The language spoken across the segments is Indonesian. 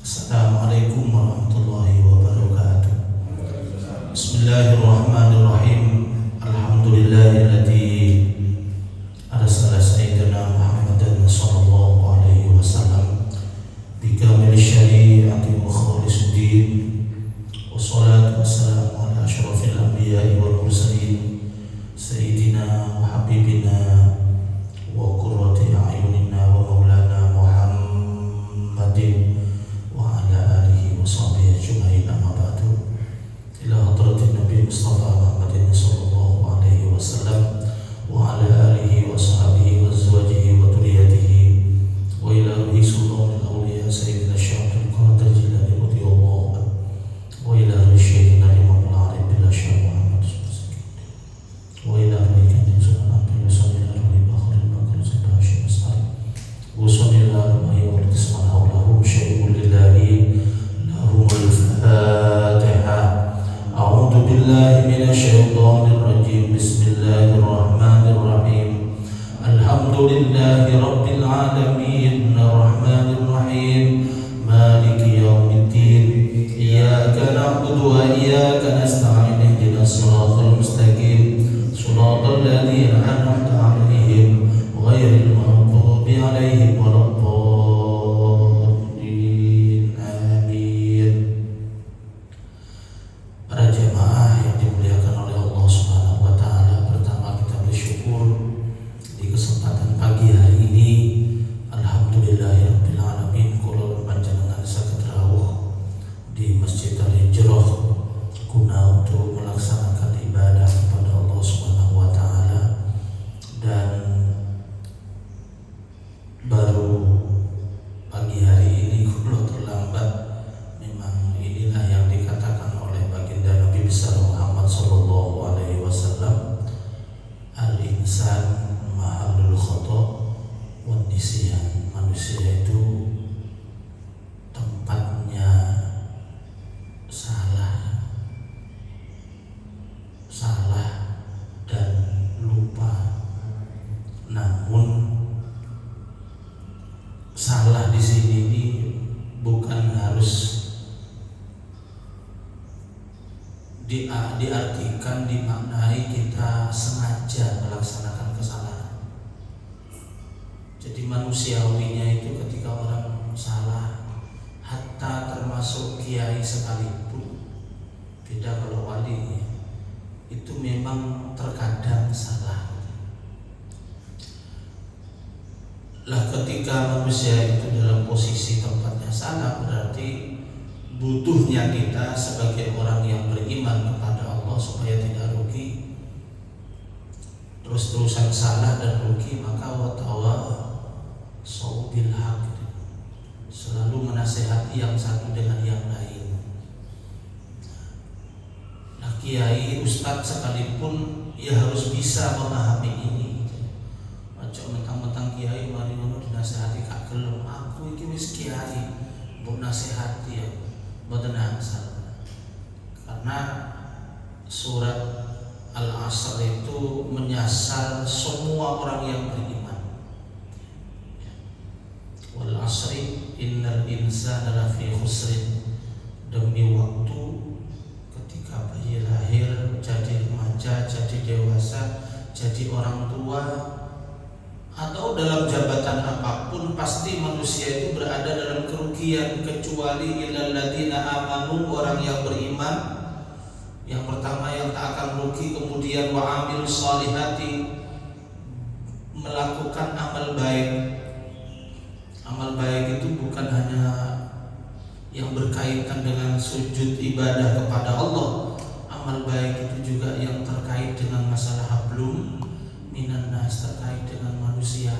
Assalamualaikum warahmatullahi wabarakatuh. Bismillahirrahmanirrahim. Alhamdulillahilladzi arsala sayyidina Muhammadan sallallahu alaihi wasallam bikamil syari'ati wa khalisid din. Wassalatu wassalamu ala asyrafil anbiya'i wal mursalin sayyidina wa habibina wa qurrati a'yunina wa maulana Muhammadin وصحبه أجمعين أما بعد إلى حضرة النبي المصطفى محمد صلى الله عليه وسلم وعلى آله وصحبه وأزواجه وذريته وإلى روح سلطان الأولياء سيدنا الشيخ عبد القادر الجيلاني رضي الله عنه وإلى روح شيخنا الإمام العارف بالله الشيخ محمد وإلى روح كنز سنن عبد الله صلى الله عليه بخر المكر سيدنا الشيخ مسعد وصلى الله عليه وسلم حوله شيء لله الفاتحة. أعوذ بالله من الشيطان الرجيم. بسم الله الرحمن الرحيم. الحمد لله رب العالمين الرحمن الرحيم مالك يوم الدين إياك نعبد وإياك نستعين اهدنا الصراط المستقيم صراط الذين أنعمت عليهم غير المغضوب عليهم ولا diartikan, dimaknai kita sengaja melaksanakan kesalahan. Jadi manusiawinya itu ketika orang salah, hatta termasuk kiai sekalipun, beda kalau wali, itu memang terkadang salah. Lah ketika manusia itu dalam posisi tempatnya salah, berarti butuhnya kita sebagai orang yang beriman kepada Allah supaya tidak rugi, terus-terusan salah dan rugi, maka watawasau bil haq, selalu menasehati yang satu dengan yang lain. Nah, kiai, ustadz sekalipun ya harus bisa memahami ini. Macam mentang-mentang kiai mari ngono dinasehati gak gelem, aku iki wis kiai mbok nasehati ya mboten asal. Karena surat Al-Asr itu menyasar semua orang yang beriman. Wal asri innal insana lafi khusrin. Demi waktu ketika bayi lahir, jadi remaja, jadi dewasa, jadi orang tua, atau dalam jabatan apapun, pasti manusia itu berada dalam kerugian, kecuali illal ladzina amanu, orang yang beriman. Yang pertama yang tak akan rugi, kemudian wa amilus sholihati, melakukan amal baik. Amal baik itu bukan hanya yang berkaitan dengan sujud ibadah kepada Allah. Amal baik itu juga yang terkait dengan masalah hablum minan nas, terkait dengan manusia.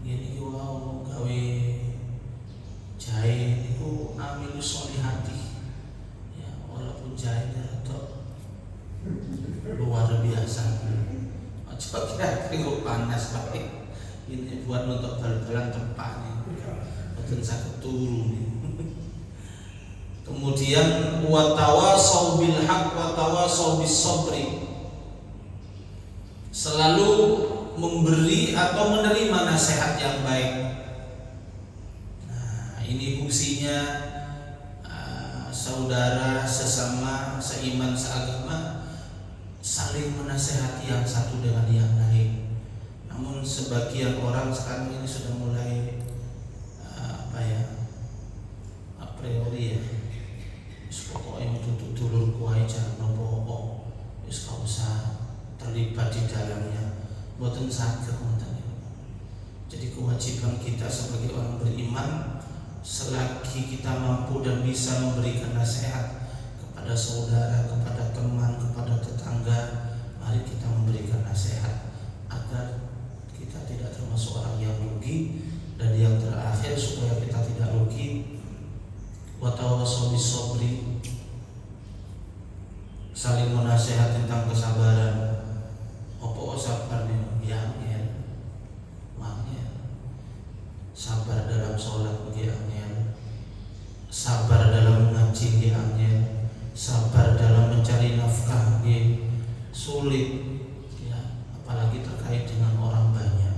Ini wow gawe jahit itu amilus sholihati. Ya, walaupun jahitnya atau luar biasa. Coba kira kira panas pakai ini buat untuk bal-balan tempat nih. Betul sakit turun nih. Kemudian watawasau bil haq watawasau bis sabri, selalu memberi atau menerima nasihat yang baik. Nah, ini fungsinya saudara sesama seiman seagama saling menasehati yang satu dengan yang lain. Namun sebagian orang sekarang ini sudah mulai a priori ya, pokoknya tutup dulur kuai jangan nopo, wis gak usah terlibat di dalamnya, boten saged ngoten. Jadi kewajiban kita sebagai orang beriman, selagi kita mampu dan bisa memberikan nasihat kepada saudara, kepada teman, kepada tetangga, mari kita memberikan nasihat agar kita tidak termasuk orang yang rugi. Dan yang terakhir, supaya kita tidak rugi, watawasau bis-sabri, saling menasihat tentang kesabaran. Opo sabar nih yang sabar dalam sholat nggih angel, sabar dalam ngaji nggih angel, sabar dalam mencari nafkah nggih sulit ya, apalagi terkait dengan orang banyak.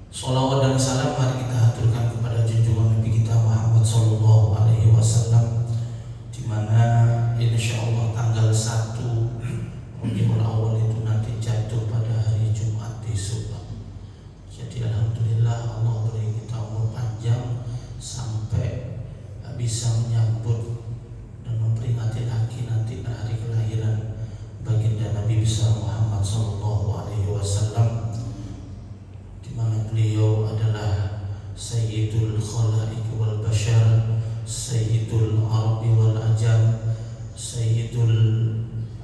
Sholawat dan salam mari kita haturkan kepada junjungan Nabi kita Muhammad sallallahu alaihi wasallam, di mana insyaallah tanggal 1 Rabiul Awal itu nanti jatuh pada hari Jumat besok. Jadi alhamdulillah Allah beri kita umur panjang sampai bisa menyambut dan memperingati lagi nanti hari kelahiran baginda Nabi besar Muhammad sallallahu alaihi wasallam, di mana beliau adalah Sayyidul Khalaiq wal Bashar, Sayyidul Arabi wal Ajam, Sayyidul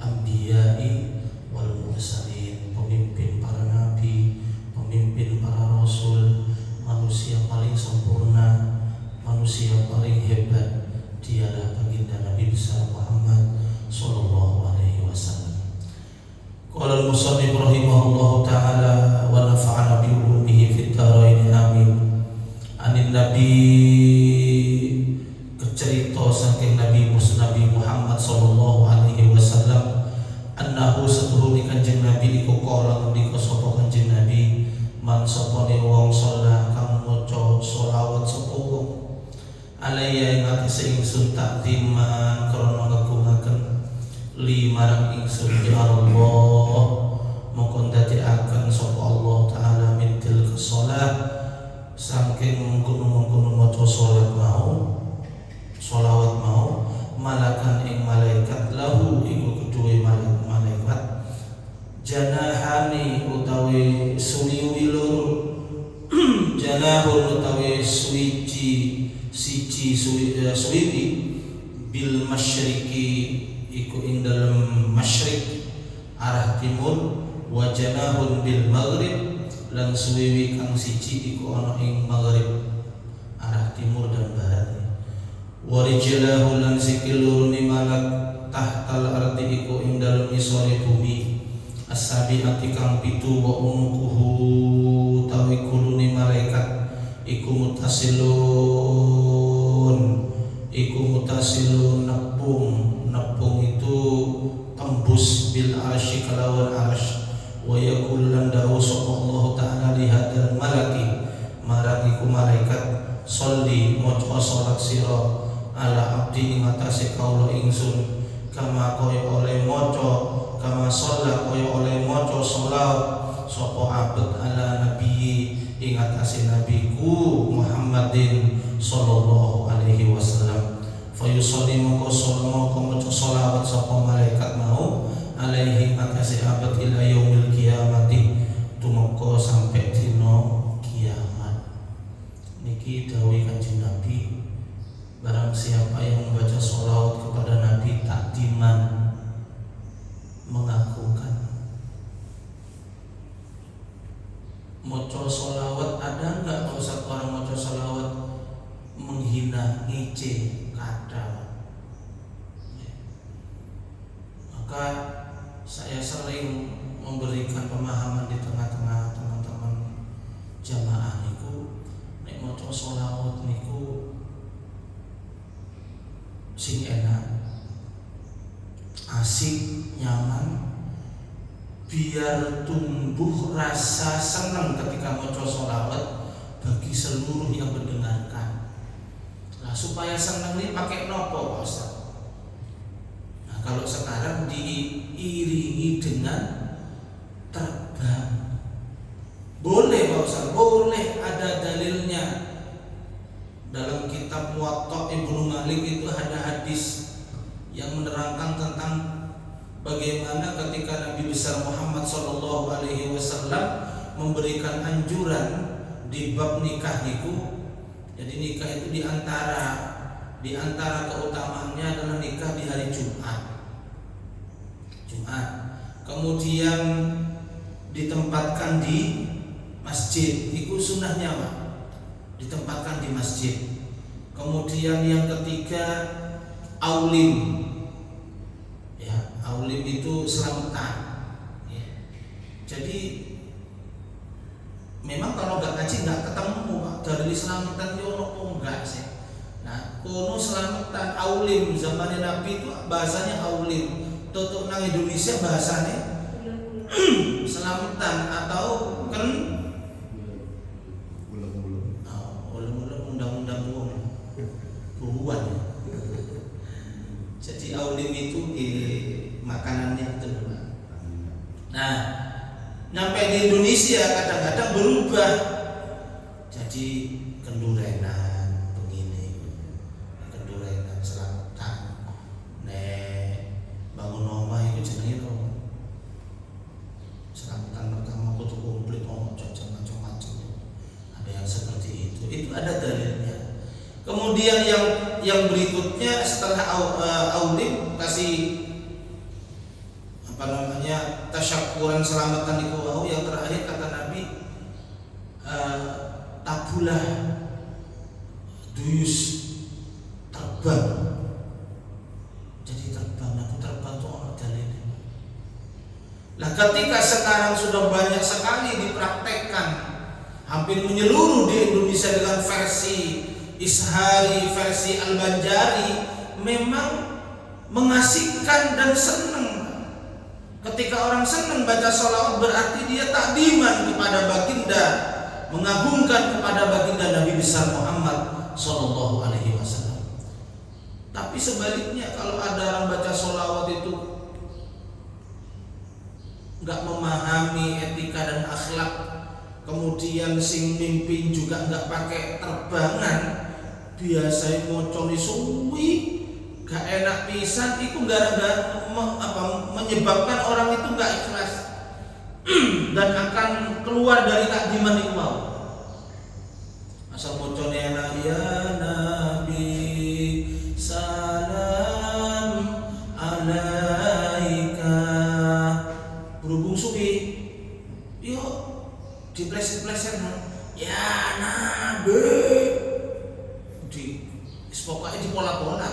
Anbiya'i wal Mursalin, pemimpin para nabi, pemimpin para rasul, manusia paling sempurna, manusia paling hebat, dialah baginda Nabi besar Muhammad sallallahu alaihi wasallam. Qala al-musannif rahimahullahu taala wa nafa'ana bi ulumihi fid dharain amin. Anin Nabi, kecerita saking Nabi Muhammad sallallahu alaihi wasallam, annahu setuhune Kanjeng Nabi iku kala ngendika sapa Kanjeng Nabi, man sapane wong sholat kang maca sholawat sapa wong alaiya ing atase ingsun takdiman krana ngagungaken li marang ingsun ya Allah, mongko ndadekaken sapa Allah taala mintil shalah saking mengkono-mengkono maca sholat mau, sholawat mau, malakan ing malaikat lahu iku kedue malaikat janahani utawi suwiwi loro janahun utawi suwiwi bil masyriki iku ing dalem masyrik arah timur, wa janahun bil maghrib lan suwiwi kang siji iku ana ing maghrib arah timur dan barat, wa rijlahu lan sikil loro ni malak tahtal ardi iku ing dalem isore bumi, as-sabi'ati kang pitu, wa unukuhu tawi kulune malaikat iku mutasilun nepung itu tembus bil arsy kalawan arsy, wa yaqul lan dawu sapa Allah taala li hadzal malaki marang iku malaikat, sholli maca salat sira ala abdi ing atase kawula ingsun, kama kaya oleh maca, kama sholat kaya oleh maca sholawat sapa abd ala nabi ing atase nabiku Muhammadin sallallahu alaihi wasallam, fa yusalli moko maca sholawat sapa malaikat mau alaihi atase abd ila yaumil kiamati tumeka sampai dina kiamat. Niki dawuh Kanjeng Nabi, barang siapa yang membaca sholawat kepada Nabi takdiman, mengagungkan. Maca sholawat ada enggak kalau satu orang maca sholawat menghina, ngece, kata? Maka saya sering memberikan pemahaman di tengah-tengah teman-teman jamaah niku, nek maca sholawat niku sing enak, asik, nyaman, biar tumbuh rasa senang ketika maca sholawat bagi seluruh yang mendengar. Nah, supaya senang ini pakai nopo Pak Ustaz? Nah, kalau sekarang diiringi dengan terbang. Boleh Pak Ustaz, boleh, ada dalilnya. Dalam kitab Muwatta Ibnu Malik itu ada hadis yang menerangkan tentang bagaimana ketika Nabi besar Muhammad SAW memberikan anjuran di bab nikah niku. Jadi nikah itu di antara keutamaannya adalah nikah di hari Jumat. Kemudian ditempatkan di masjid. Itu sunnahnya Pak, ditempatkan di masjid. Kemudian yang ketiga aulim. Ya, aulim itu selamatan. Ya. Jadi memang kalau nggak ngaji nggak ketemu Pak, dari selamatan itu enggak sih. Nah, kono selamatan aulim zaman Nabi itu bahasanya aulim. Tutup nang Indonesia bahasanya selamatan atau kan ulang-ulang undang-undang buruan. Jadi aulim itu makanannya itu. Nah, nyampe di Indonesia kadang-kadang berubah jadi kendurenan begini, kendurenan selamatan. Bangun rumah itu jenenge selamatan pertama kudu komplit macam-macam. Ada yang seperti itu. Itu ada dalilnya. Kemudian yang berikutnya setelah aulim kasih tasyakuran selamatan itu yang terakhir kata Nabi tabulah duyus terbang. Jadi terbang, aku terbang tuh orang dalilnya. Nah, ketika sekarang sudah banyak sekali dipraktekkan hampir menyeluruh di Indonesia dengan versi Ishari, versi Al-Banjari, memang mengasihkan dan senang. Ketika orang senang baca sholawat berarti dia takdiman kepada baginda, mengagungkan kepada baginda Nabi besar Muhammad Sallallahu Alaihi Wasallam. Tapi sebaliknya kalau ada orang baca sholawat itu nggak memahami etika dan akhlak, kemudian sing mimpin juga nggak pakai terbangan, biasanya moconi suwi, gak enak pisan, itu gara-gara menyebabkan orang itu nggak ikhlas dan akan keluar dari takdiman itu mau. Asal mocone enak ya Nabi salam alaika, berhubung suwi, yuk dipleset-pleset ya Nabi, pokoknya di pola-pola.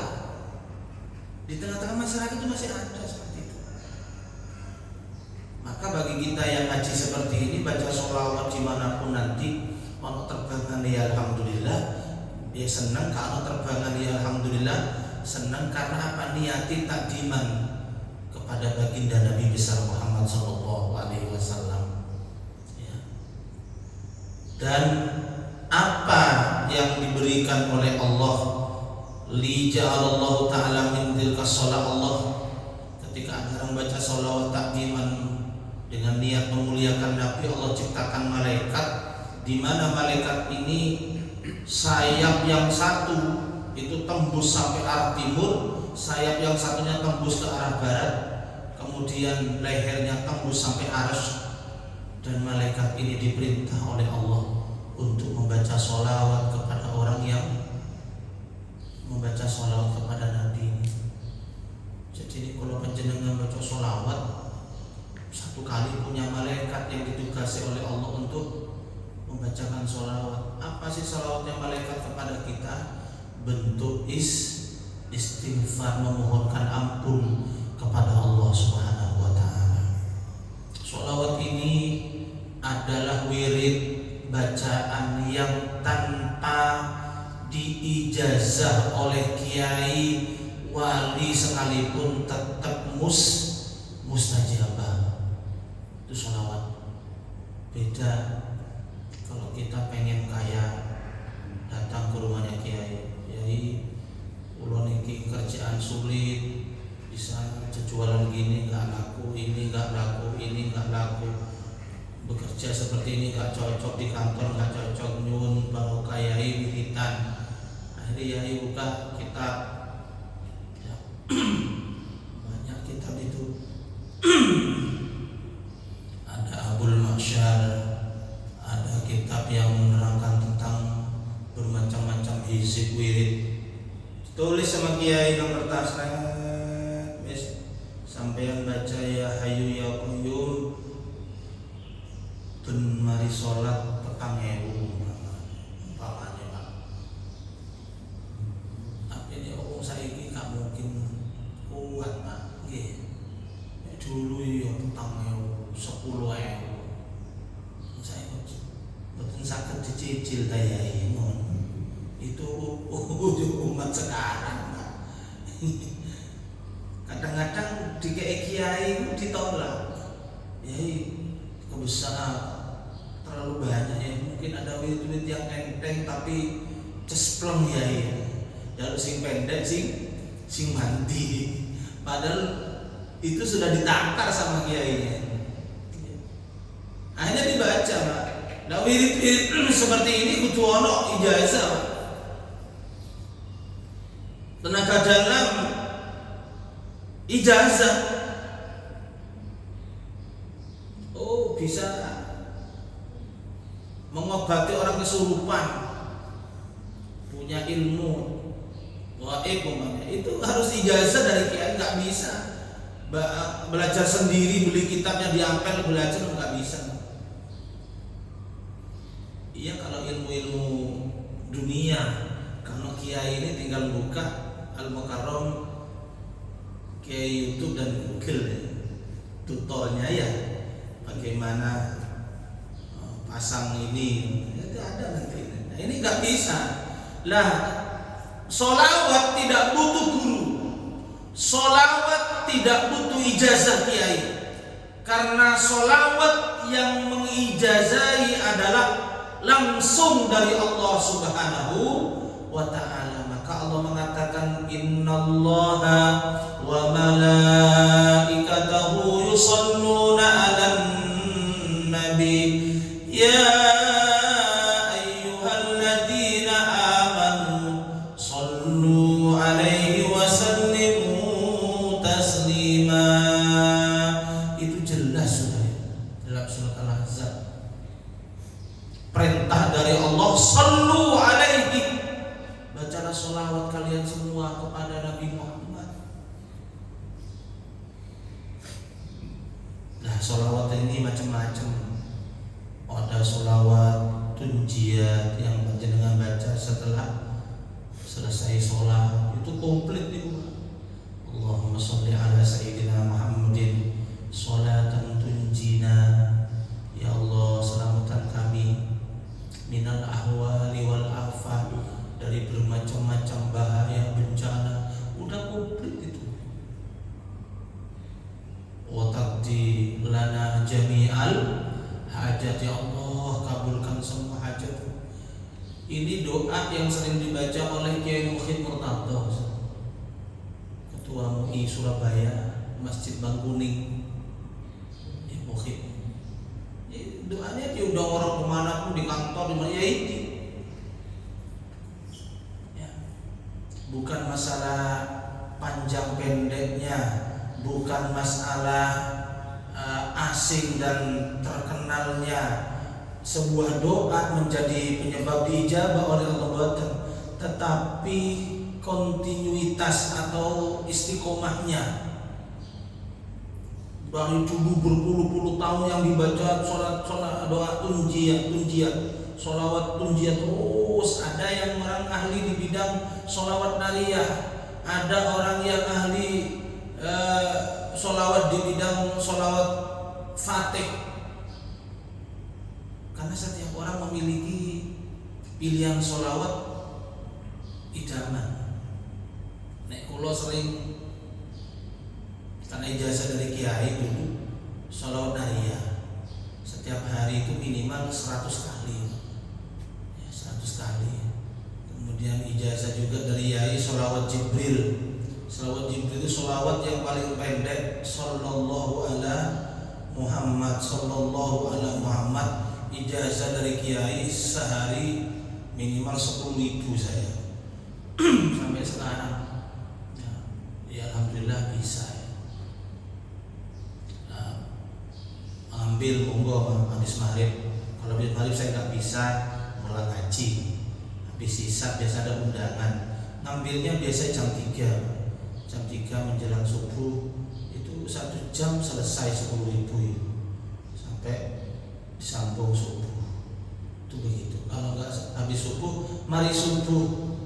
Di tengah-tengah masyarakat itu masih ada seperti itu. Maka bagi kita yang ngaji seperti ini, baca sholawat dimanapun nanti, ono terbangan ya alhamdulillah, dia senang. Kalau terbangan ya alhamdulillah, senang karena apa? Niati takdiman kepada baginda Nabi besar Muhammad Sallallahu Alaihi Wasallam. Ya. Dan apa yang diberikan oleh Allah, li ja'alallahu ta'ala min tilka sholat Allah, ketika ada orang baca sholawat takdiman dengan niat memuliakan Nabi, Allah ciptakan malaikat, di mana malaikat ini sayap yang satu itu tembus sampai arah timur, sayap yang satunya tembus ke arah barat, kemudian lehernya tembus sampai arsy. Dan malaikat ini diperintah oleh Allah untuk membaca sholawat kepada orang yang membaca sholawat kepada Nabi. Jadi kalau panjenengan baca sholawat, satu kali punya malaikat yang ditugasi oleh Allah untuk membacakan sholawat. Apa sih sholawatnya malaikat kepada kita? Bentuk istighfar, memohonkan ampun kepada Allah Subhanahu wa Ta'ala. Sholawat ini adalah wirid bacaan yang tanpa diijazah oleh kiai wali sekalipun tetap mustajabah. Itu sholawat. Beda kalau kita pengen kaya, datang ke rumahnya kiai, kerja seperti ini nggak cocok, di kantor nggak cocok, nyun baru kayai wiritan. Akhirnya yai buka kitab, ya. Banyak kitab itu. Ada Abul Mahsyar, ada kitab yang menerangkan tentang bermacam-macam hizib wirid. Tulis sama kiai nang kertas, wis sampeyan baca ya Hayyu ya Qayyum ben mari salat 4.000 umpamanya Pak. Tapi ini saiki gak mungkin kuat Pak. Nggih. Dulu ya 4.000, 10.000. Saya mboten saged dicicil dayai ngono. Itu umat sekarang Pak. Kadang-kadang di kiai itu ditolak. Yai kebesaran terlalu banyak ya, mungkin ada wirid-wirid yang enteng tapi cespleng yai. Jalur sing pendek sing mandi. Padahal itu sudah ditakar sama kiainya. Akhirnya dibaca Pak. Nah wirid-wirid seperti ini kudu ono ijazah Pak. Tenaga dalam ijazah. Oh bisa mengobati orang kesurupan, punya ilmu gaib umpamanya, itu harus ijazah dari kiai. Nggak bisa belajar sendiri, beli kitabnya diampel belajar, nggak bisa. Iya kalau ilmu-ilmu dunia, kalau kiai ini tinggal buka Al-Mukarram, kiai YouTube dan Google ya, tutornya ya bagaimana pasang ini, itu ada nanti. Nah, ini nggak bisa lah. Sholawat tidak butuh guru, sholawat tidak butuh ijazah kiai, karena sholawat yang mengijazahi adalah langsung dari Allah Subhanahu wa Ta'ala. Maka Allah mengatakan innallaha wa malaikatahu yusholluna 'alan nabi ya ayyuhalladzina amanu shollu 'alaihi wa sallimu taslima. Itu jelas sudah dalam surat Al-Ahzab. Perintah dari Allah, shollu 'alaihi, bacalah sholawat kalian semua kepada Nabi Muhammad. Nah sholawat ini macam-macam. Ada sholawat tunjiat yang panjenengan baca setelah selesai sholat, itu komplit itu. Allahumma sholli ala sayyidina Muhammadin sholatan tunjina. Ya Allah selamatkan kami minal ahwali wal afat, dari bermacam-macam bahaya bencana. Udah komplit itu. Wa taqdi lana jami'al hajat. Ya Allah kabulkan semua hajat. Ini doa yang sering dibaca oleh Kiai Mukhid Murtado, Ketua MUI Surabaya, Masjid Bangkuning. Mukhid doanya diundang orang kemana pun, di kantor, di mana ya ini. Ya. Bukan masalah panjang pendeknya, bukan masalah asing dan terkenalnya. Sebuah doa menjadi penyebab diijabah oleh Allah, tetapi kontinuitas atau istiqomahnya. Dari dulu berpuluh-puluh tahun yang dibaca sholat doa tunjiat, sholawat tunjiat terus. Ada yang orang ahli di bidang sholawat nariyah, ada orang yang ahli sholawat di bidang sholawat fatih. Karena setiap orang memiliki pilihan sholawat idaman. Nek kula sering karena ijazah dari kiai dulu sholawat nariyah setiap hari itu minimal 100 kali ya, 100 kali. Kemudian ijazah juga dari yai sholawat Jibril. Sholawat Jibril itu sholawat yang paling pendek, sallallahu ala Muhammad sallallahu alaihi Muhammad, ijazah dari kiai sehari minimal 10.000 saya sampai sekarang. Ya alhamdulillah bisa ya. Ambil monggo habis maghrib. Kalau habis maghrib saya nggak bisa mulai ngaji. Habis sisa biasa ada undangan. Ngambilnya biasa jam 3 menjelang subuh, itu 1 jam selesai 10.000 sampai disambung subuh. Itu begitu. Kalau nggak habis subuh, mari subuh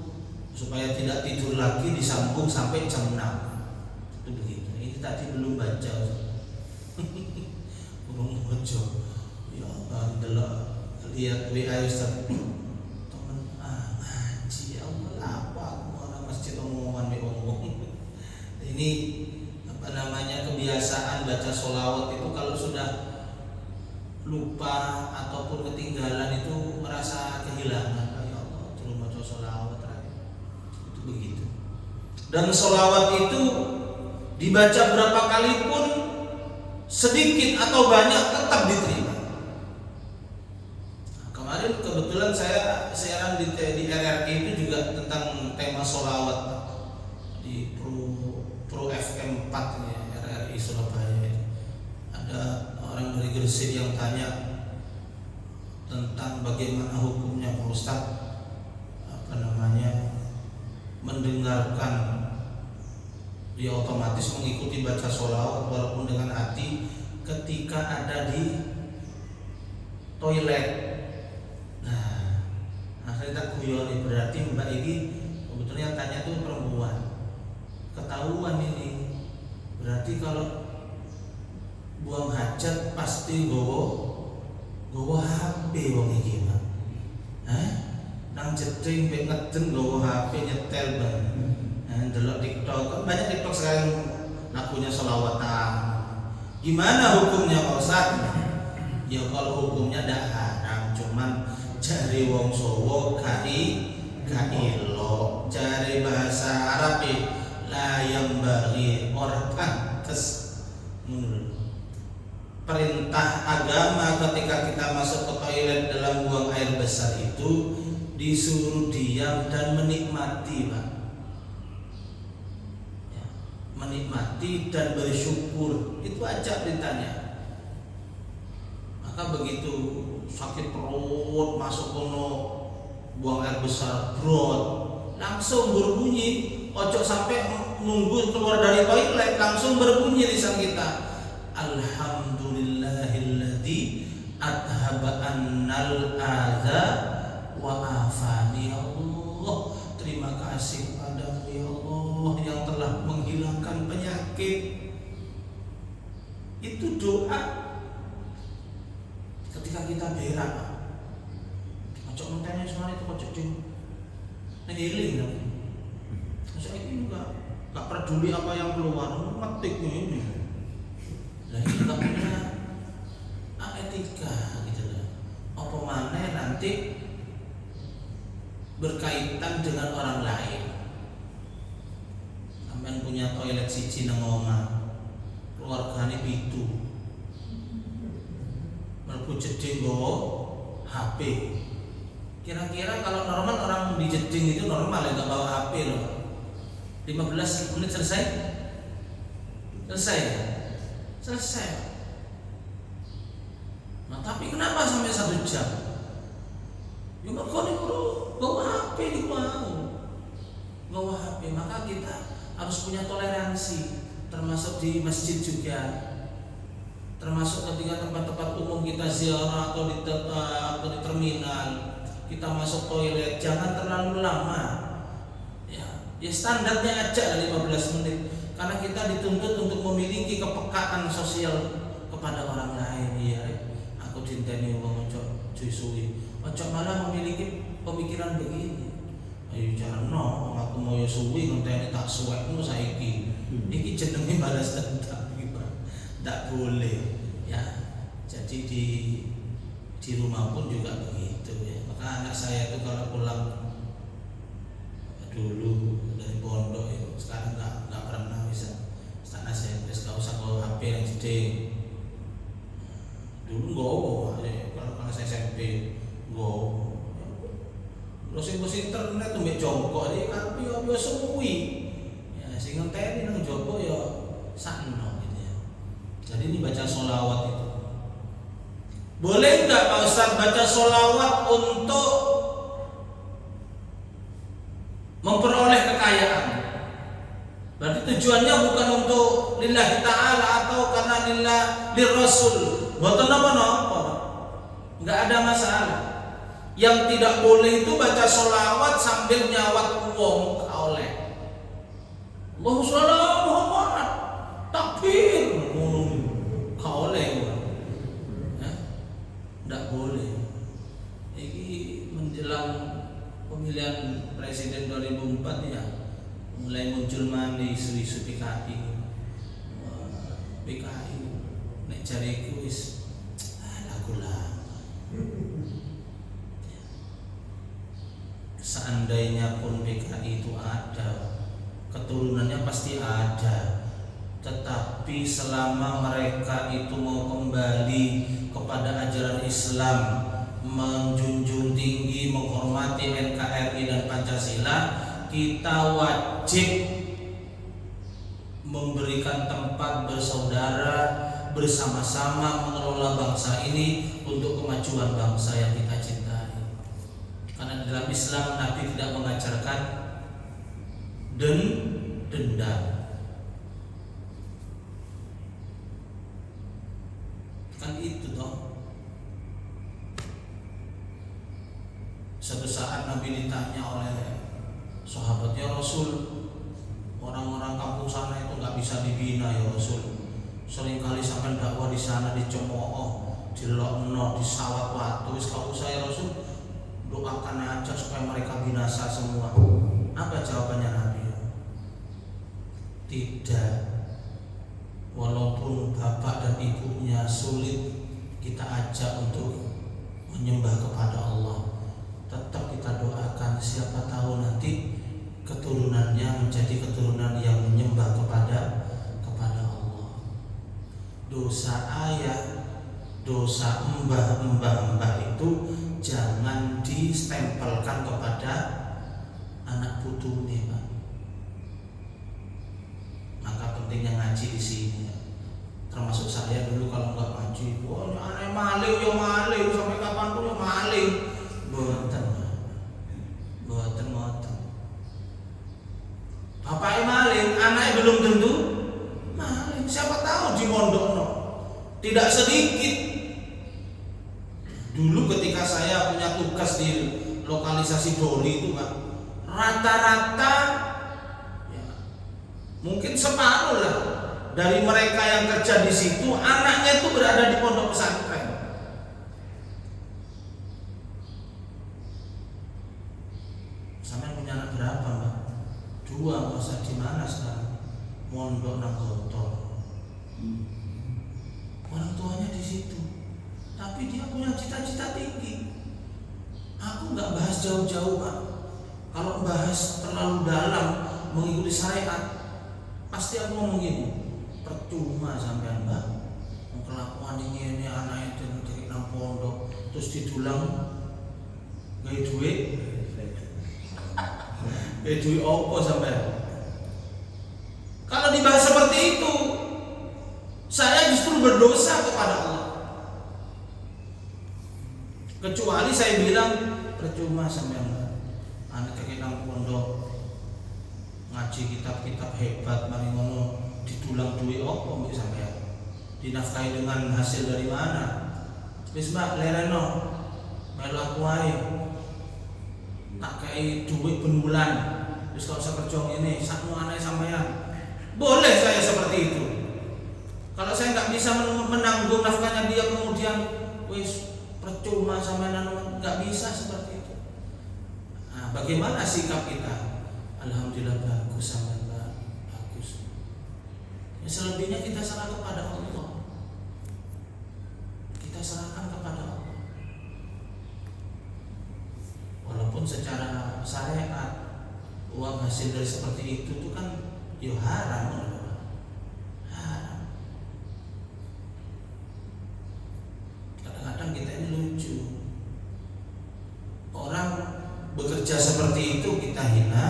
supaya tidak tidur lagi, disambung sampai jam 6. Itu begitu. Ini tadi belum baca. Belum baca. Ya Allah, delok lihat WA Ustaz. Temen ngaji ya Allah, apa orang masjid omongan omong. Ini apa namanya, kebiasaan baca sholawat itu kalau sudah lupa ataupun ketinggalan itu merasa kehilangan. Ya Allah, terus baca sholawat itu begitu. Dan sholawat itu dibaca berapa kali pun, sedikit atau banyak tetap diterima. Nah, kemarin kebetulan saya siaran di RRI itu juga tentang tema sholawat di Pro FM 4 ya, RRI Surabaya. Ada orang dari Gresik yang tanya tentang bagaimana hukumnya Pak Ustaz mendengarkan, dia otomatis mengikuti baca sholawat walaupun dengan hati ketika ada di toilet. Nah, saya tak guyoni, berarti Mbak ini sebetulnya yang tanya itu perempuan. Ketahuan ini, berarti kalau buang hajat pasti gowo HP wong iki, Pak. Nang jeding mek ngeden gowo HP nyetel banget. Delok TikTok, kan banyak TikTok sekarang lagunya sholawatan. Gimana hukumnya Pak Ustaz? Ya kalau hukumnya ndak haram, cuman jari wong Jawa ilo, jari bahasa Arab la yang bagi orang pantes. Perintah agama ketika kita masuk ke toilet dalam buang air besar itu disuruh diam dan menikmati, Pak. Ya, menikmati dan bersyukur, itu aja perintahnya. Maka begitu sakit perut masuk kono buang air besar brot, langsung berbunyi, ojo sampai nunggu keluar dari toilet, langsung berbunyi lisan kita. Alhamdulillahilladzi adhaba annal adza wa afani. Ya Allah, terima kasih padamu ya Allah yang telah menghilangkan penyakit. Itu doa ketika kita berak. Ojo mentenya semua itu ojo jeng ngehiling dong. Saya ini enggak peduli apa yang keluar, metik ini. Nah ini tak punya etika gitu loh. Apa mana nanti berkaitan dengan orang lain. Sampeyan punya toilet siji nang omah, keluargane 7. Mlebu jeding nggawa HP. Kira-kira kalau normal orang di jeding itu normal ya, nggak bawa HP loh. 15 menit selesai? Selesai ya? Selesai. Nah tapi kenapa sampai 1 jam? Ya mergo niku bawa HP di mau. Bawa HP, maka kita harus punya toleransi, termasuk di masjid juga. Termasuk ketika tempat-tempat umum kita ziarah atau di terminal, kita masuk toilet jangan terlalu lama. Ya standarnya aja 15 menit. Karena kita dituntut untuk memiliki kepekaan sosial kepada orang lain. Ya, aku cintani wong ojo suwi. Ojo malah memiliki pemikiran begini. Ayo jarno, aku mau suwi ngenteni tak suwekmu saiki. Iki jenenge balas dendam iki, Pak. Enggak boleh. Ya. Jadi di rumah pun juga begitu ya. Maka anak saya itu kalau pulang dulu dari pondok itu sekarang nggak pernah bisa. Karena saya terus nggak usah bawa HP yang gede, Terus internet tuh mbek jongkok iki kan yo suwi. Ya sing ngenteni nang jaba ya sakno gitu ya. Jadi ini baca sholawat itu. Boleh enggak Pak Ustaz baca sholawat untuk memperoleh kekayaan? Berarti tujuannya bukan untuk lillahi ta'ala atau karena lirrasul. Mboten napa-napa. Enggak ada masalah. Yang tidak boleh itu baca sholawat sambil nyawat wong oleh. Allahu sholawat Muhammad. Takbir. Oleh. Enggak boleh. Ini menjelang pemilihan presiden 2004 ya, mulai muncul mandi isu-isu PKI. PKI nek jariku wis lagu lama. Seandainya pun PKI itu ada, keturunannya pasti ada. Tetapi selama mereka itu mau kembali kepada ajaran Islam, menjunjung tinggi, menghormati NKRI dan Pancasila, kita wajib memberikan tempat bersaudara, bersama-sama mengelola bangsa ini untuk kemajuan bangsa yang kita cintai. Karena dalam Islam Nabi tidak mengajarkan dendam. Kan itu toh. Suatu saat Nabi ditanya oleh sahabatnya, Rasul, orang-orang kampung sana itu nggak bisa dibina ya Rasul. Seringkali sampai dakwah di sana dicemooh, dilokno, disawat watu. Kalau saya Rasul, doakan aja supaya mereka binasa semua. Apa jawabannya Nabi? Tidak. Walaupun bapak dan ibunya sulit kita ajak untuk menyembah kepada Allah, tetap kita doakan, siapa tahu nanti keturunannya menjadi keturunan yang menyembah kepada Allah. Dosa ayah, dosa mbah itu jangan distempelkan kepada anak putune, Pak. Maka pentingnya ngaji di sini. Termasuk saya dulu kalau nggak ngaji, wah aneh maling ya maling, sampai kapanpun ya maling. Boten. Bapaknya maling, anaknya belum tentu maling. Siapa tahu di mondokno. Tidak sedikit. Dulu ketika saya punya tugas di lokalisasi Doli itu Pak, rata-rata ya, mungkin separuh lah dari mereka yang kerja di situ anaknya itu berada di pondok pesantren. Sampai punya anak berapa Mbak? 2, masa di mana sekarang? Mondok nang Gotol. Orang tuanya di situ. Tapi dia punya cita-cita tinggi. Aku nggak bahas jauh-jauh Pak. Kalau bahas terlalu dalam mengikuti syariat, pasti aku ngomong gini, percuma sampean Mbak. Kelakuan ini anak itu dari nang pondok terus didulang gawe duit. Duit opo sampean? Kalau dibahas seperti itu, saya justru berdosa kepada Allah. Kecuali saya bilang percuma sampean anak kakek nang pondok ngaji kitab-kitab hebat mari ngono didulang duit opo mbek sampean, dinafkahi dengan hasil dari mana? Wis Mbak lereno melu aku ae tak kei duit ben bulan, terus kalau saya kerja ini sakmu anake sampean. Boleh saya seperti itu. Kalau saya nggak bisa menanggung nafkahnya dia, kemudian wis percuma sampean, nggak bisa seperti itu. Nah, bagaimana sikap kita? Alhamdulillah bagus sampean, bagus. Ya, selebihnya kita serah kepada Allah. Kita serahkan kepada Allah. Walaupun secara syariat uang hasil dari seperti itu kan ya haram. Kadang-kadang kita ini lucu. Orang bekerja seperti itu kita hina,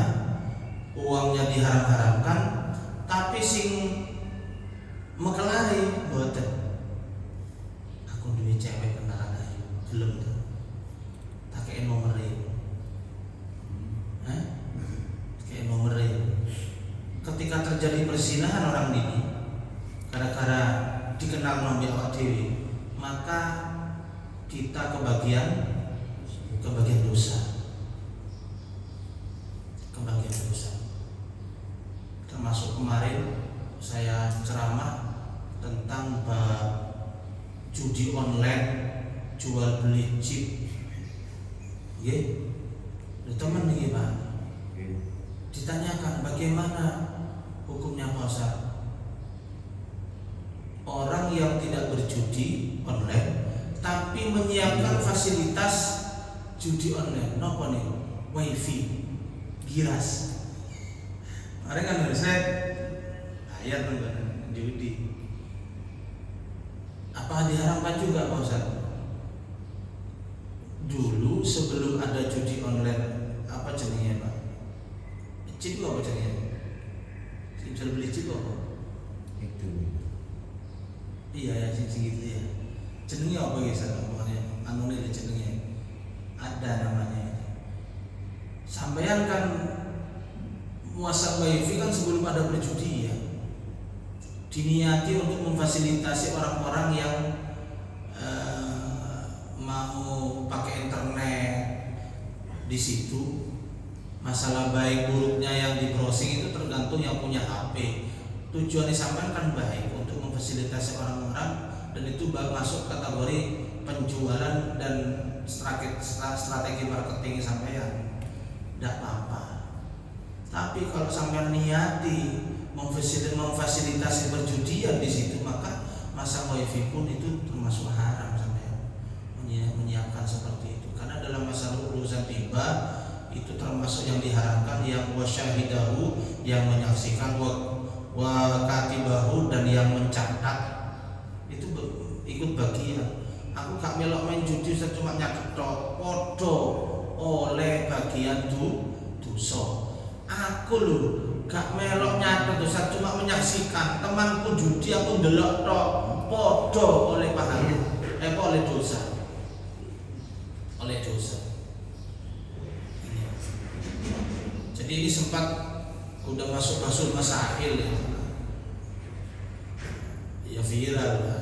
uangnya diharam-haramkan, tapi sing mekelari mboten. Aku duwe cewek kenalan ayu, gelem to. Tak kei nomere. Kayak nomere. Ketika terjadi persinahan orang ini gara-gara dikenal nombi awak dewi, maka kita kebagian dosa. Termasuk kemarin saya ceramah tentang bab judi online, jual beli chip. Nggih. Teman nih Pak. Ditanyakan bagaimana hukumnya Pak Ustaz? Orang yang tidak berjudi online tapi menyiapkan fasilitas judi online, napa nih? Wifi, giras. Kemarin kan saya ayat tentang judi. Apa diharamkan juga Pak Ustaz? Dulu sebelum ada judi online, apa jenenge Pak? Chip apa jenenge? Bisa beli chip apa? Itu. Iya ya sing gitu ya. Jenenge apa ya Ustaz? Pokoknya anu ne jenenge. Ada namanya. Sampeyan kan muasal wifi kan sebelum ada berjudi ya, diniati untuk memfasilitasi orang-orang yang mau pakai internet di situ. Masalah baik buruknya yang di browsing itu tergantung yang punya HP. Tujuannya sampean kan baik untuk memfasilitasi orang-orang, dan itu masuk kategori penjualan dan strategi marketing sampean. Tidak apa-apa. Tapi kalau sampai niati memfasilitasi perjudian di situ, maka masa wifi pun itu termasuk haram sampai menyiapkan seperti itu. Karena dalam masalah urusan riba itu termasuk yang diharamkan, yang wasyahidahu, yang menyaksikan, wa katibahu, dan yang mencatat itu ikut bagian. Aku gak melok main judi, saya cuma nyatet tok, podo oleh bagian dosa. Aku lho gak melok nyatet dosa, cuma menyaksikan. Temanku judi aku ndelok tok, podo oleh pahala, oleh dosa. Jadi ini sempat udah masuk masail ya viral lah.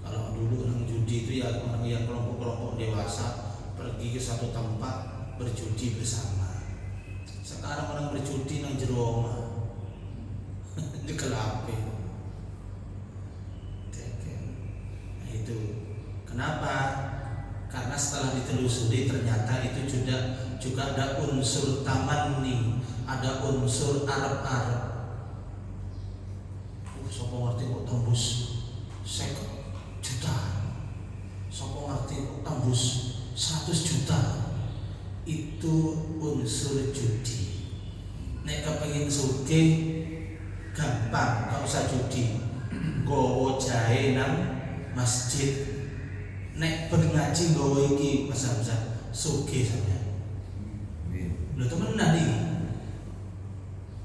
Kalau dulu orang judi itu ya orang yang kelompok-kelompok dewasa pergi ke satu tempat berjudi bersama. Sekarang orang berjudi nang jero omah. Dikelape. Nah itu. Kenapa? Karena setelah ditelusuri ternyata itu juga ada unsur tamanni, ada unsur arep-arep. Sopo ngerti kok tembus 50 juta. Sopo ngerti kok tembus 100 juta. Itu unsur judi. Nek kepengin sugih gampang, gak usah judi. Gowo jahe nang masjid. Nek ben ngaji nggawa iki pesan-pesan sugih sampeyan. Lho temenan iki.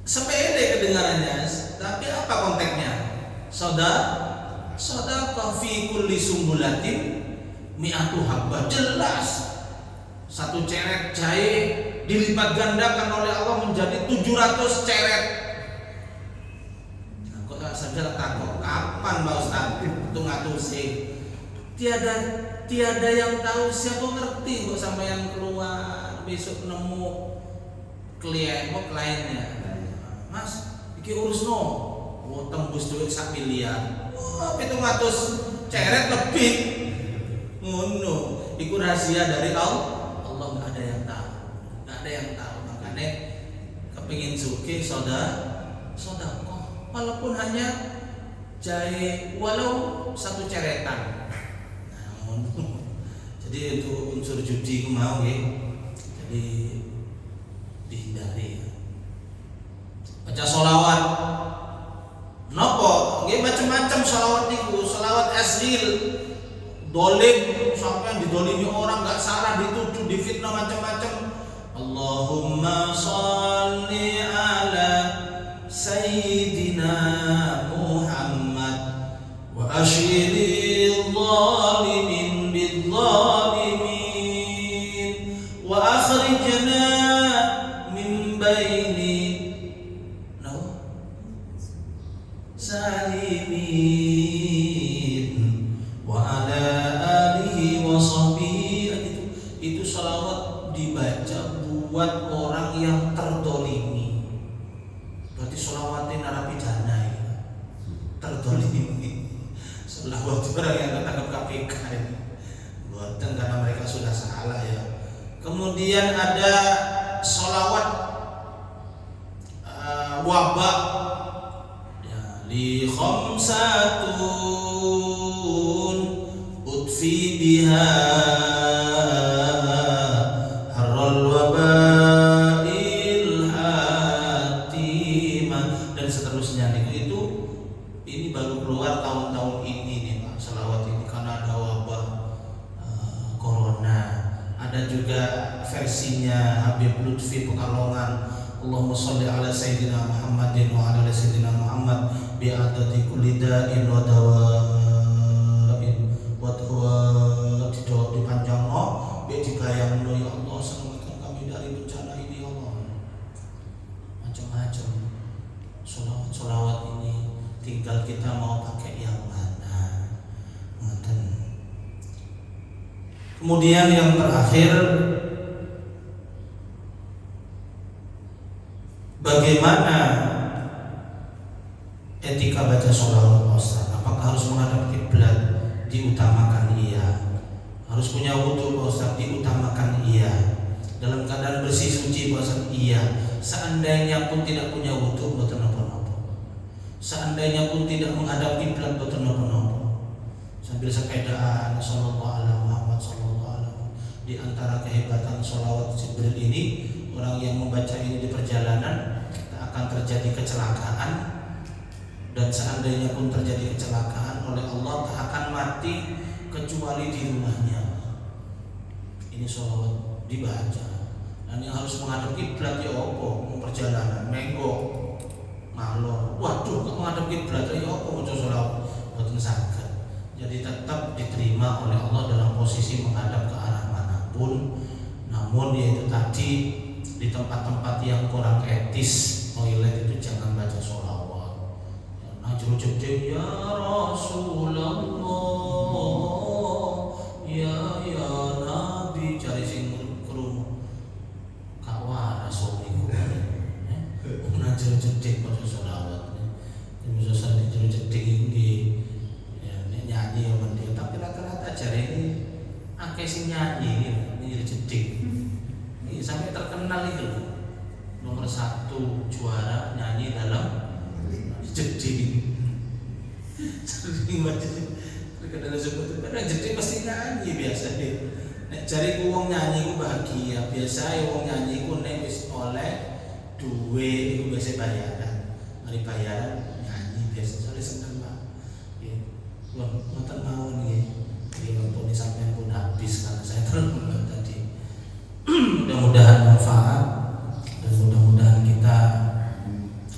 Sepele kedengarannya, tapi apa konteksnya? Shadaqah fi kulli sumbulatin mi'atu habbah. Jelas. Satu ceret jahe dilipat gandakan oleh Allah menjadi 700 ceret. Nah, kok saja takut kapan Pak Ustaz itu ngatusi? Tiada yang tahu, siapa ngerti kok sampai yang keluar besok nemu kliennya. Mas, iki urusno. Oh, tembus duit 1 miliar. Oh, 700 ceret lebih. Ngono. Iku rahasia dari Allah. Allah enggak ada yang tahu. Enggak ada yang tahu. Makanya kepengin sugih sedekah. Walaupun hanya jahe, walau 1 ceretan. Jadi itu unsur judi ku mau ya. Jadi dihindari ya. Baca sholawat. Nopo? Nggih macam-macam sholawat niku, sholawat asril. Dolim sampai didolimi orang, gak salah, dituduh, difitnah macam-macam. Allahumma shalli ala sayyidina Muhammad wa asyiril zalimin bidzalimin wa akhrijna min baini salimin wa ala alihi wa sahbihi. Itu salawat dibaca buat orang yang terdolimi. Berarti salawatnya narapidana ya, terdolimi. Salawat orang yang ketangkap KPK ini, buatan karena mereka sudah salah ya. Kemudian ada salawat wabah ya, li khamsatun utfi biha harral wabail hatimah dan seterusnya. Itu ini baru keluar tahun-tahun ini nih Pak, salawat ini karena ada wabah corona. Ada juga versinya Habib Lutfi Pekalongan, Allahumma sholli ala sayyidina Muhammadin wa ala sayyidina Muhammad bi'adati kulli da'in wa dawa'in wa dawa'in. Dipanjang dibayang ya Allah, selamatkan kami dari bencana ini ya Allah. Macam-macam solawat ini, tinggal kita mau pakai yang mana. Kemudian yang terakhir, bagaimana etika baca sholawat Ustaz? Apakah harus menghadap kiblat? Diutamakan iya. Harus punya wudhu Ustaz? Diutamakan iya. Dalam keadaan bersih suci Ustaz? Iya. Seandainya pun tidak punya wudhu, boten napa-napa. Seandainya pun tidak menghadap kiblat, boten napa-napa. Sambil sepedaan sallallahu alaihi Muhammad sallallahu alaihi. Di antara kehebatan sholawat Jibril ini, orang yang membaca ini di perjalanan tak akan terjadi kecelakaan, dan seandainya pun terjadi kecelakaan oleh Allah tak akan mati kecuali di rumahnya. Ini sholawat dibaca, dan yang harus menghadap kiblat ya opo perjalanan menggok ngalor, waduh kok menghadap kiblat ya opo maca sholawat boten saged. Jadi tetap diterima oleh Allah dalam posisi menghadap ke arah manapun. Namun yaitu tadi, di tempat-tempat yang kurang etis, toilet itu jangan baca sholawat. Najrul jeding ya Rasulullah, ya Nabi, cari sing krungu gak waras niku. Najrul jeding baca sholawat. Bisa sering najrul jeding iki nyanyi ya mending, tapi rata-rata jare ini akeh sing nyanyi ini jeding. Ini sampai terkenal itu nomor 1 juara nyanyi dalam jeding. Sering baca terkenal sebut jeding pasti nyanyi biasa deh. Nek jare wong nyanyi ku bahagia, biasa wong nyanyi ku nek wis oleh duwe iku biasa bayaran. Mari bayaran nyanyi biasa soalnya seneng Pak. Ngoten mawon nggih. Iki waktu ini sampean pun habis karena saya terlalu tadi. Mudah-mudahan manfaat dan mudah-mudahan kita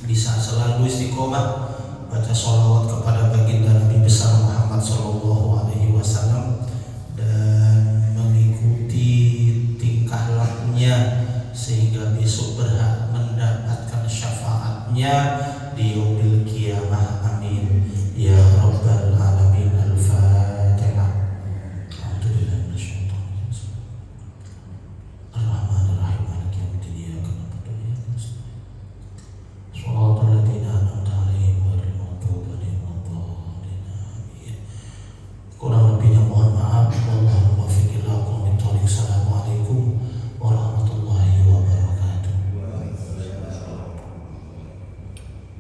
bisa selalu istiqomah baca sholawat kepada baginda Nabi besar Muhammad Sallallahu Alaihi Wasallam dan mengikuti tingkah lakunya sehingga besok berhak mendapatkan syafaatnya